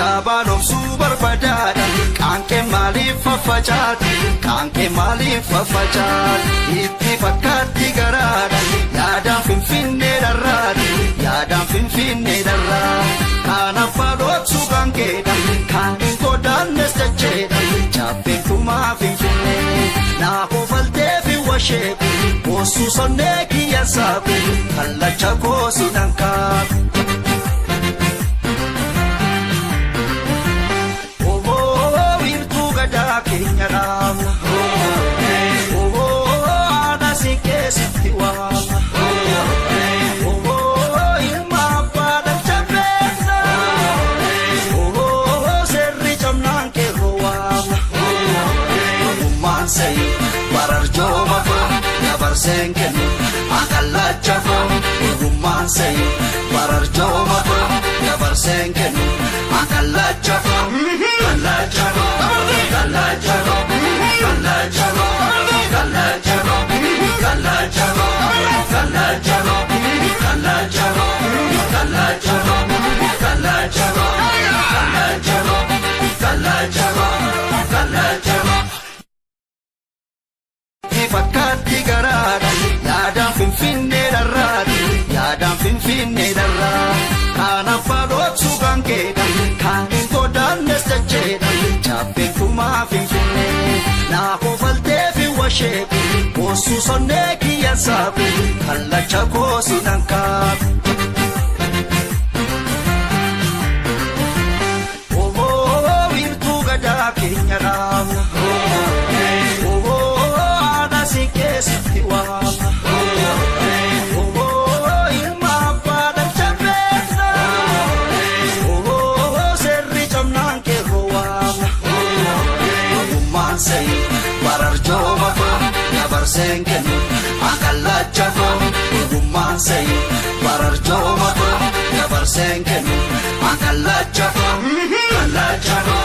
Chaabanof super badada, kanke mali fafachaat, kanke mali fafachaat. Itti fakkatti garaadha, yaadaan finfinnee darraadha, yaadaan finfinnee darraa. Kana fagootsu kankeedha, kan hin godaannes jecheedha, chaappeen kumaa finfinnee. Naa kofaltee fi washeeku, boosuu sonnee kiyya saaku, kallacha koosi dhankaaku. Kenya ramna, ana sikesi wama, ilma pada chapena, serri chamnan ke roama, umansai barar joma fa, nabar senken, akalla chafa, umansai barar joma fa, nabar senken, akalla chafa, akalla chafa. Kalla chalo, kalla chalo, kalla chalo, kalla chalo, kalla chalo, kalla chalo, kalla chalo, kalla chalo, kalla chalo, kalla chalo, kalla chalo. Fakkatti garaadha, yaadaan finfinnee darraadha, yaadaan finfinnee darraa. Kana fagootsu kankeedha, kan hin godaannes jecheedha, chaappeen kumaa finfinnee. Naa kofaltee fi washeeku, boosuu sonnee kiyya saaku, kallacha koosi dhankaaku. Wiirtuu gadaa keenya raamna, ana sikesitti waamna. Barar joma fa, nabar senken, akalla chafa. Uguman say, barar joma fa, nabar senken, akalla chafa. Kalla chafa,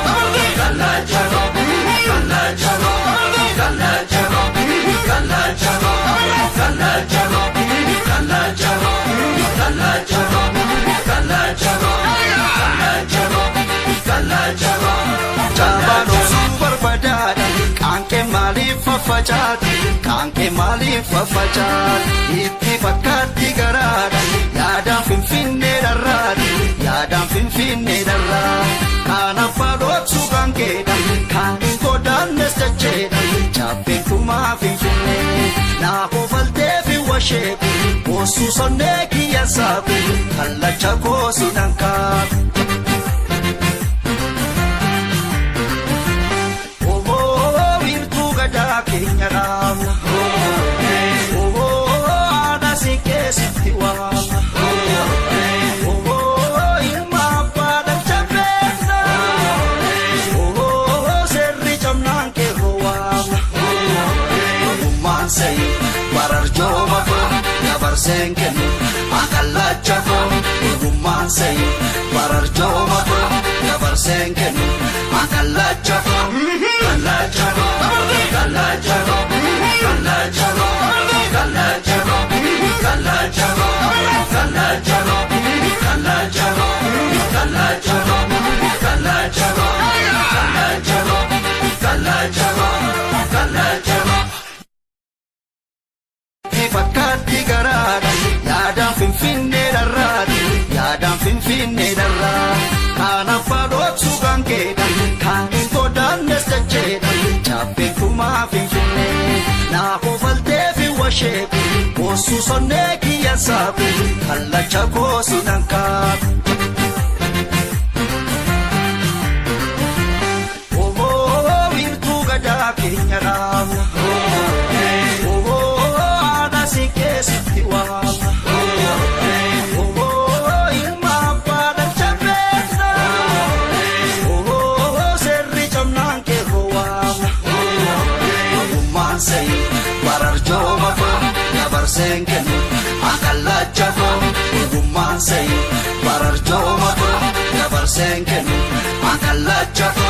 kalla chafa, kalla chafa, kalla chafa, kalla chafa, kalla chafa, kalla chafa, kalla chafa, kalla chafa, kalla chafa. Chaabano super badada, kanke mali fafachaat, kanke mali fafachaat. Itti fakkatti garaadha, yaadaan finfinnee darraadha, yaadaan finfinnee darraa. Kana fagootsu kankeedha, kan hin godaannes jecheedha, chaappeen kumaa finfinnee. Naa kofaltee fi washeeku, boosuu sonnee kiyya saaku, kallacha koosi dhankaaku. Kenya ramna, ana sikesi wama, ilma pada chapena, serri chamnan ke roama. Umansai barar joma fa, nabar senken, akalla chafa. Umansai barar joma fa, nabar senken, akalla chafa, kalla chafa. Kalla chalo, kalla chalo, kalla chalo, kalla chalo, kalla chalo, kalla chalo, kalla chalo, kalla chalo, kalla chalo, kalla chalo, kalla chalo. Fakkatti garaadha, yaadaan finfinnee darraadha, yaadaan finfinnee darraa. Kana fagootsu kankeedha, kan hin godaannes jecheedha, chaappeen kumaa finfinnee. Naa kofaltee fi washeeku, boosuu sonnee kiyya saaku, kallacha koosi dhankaaku. Wiirtuu gadaa keenya raamna, ana sikesitti waamna. Ilma pada chapena, serri chamnan ke roama. Umansai barar joma fa, nabar senken, akalla chafa. Uguman say, barar joma fa, nabar senken, akalla chafa.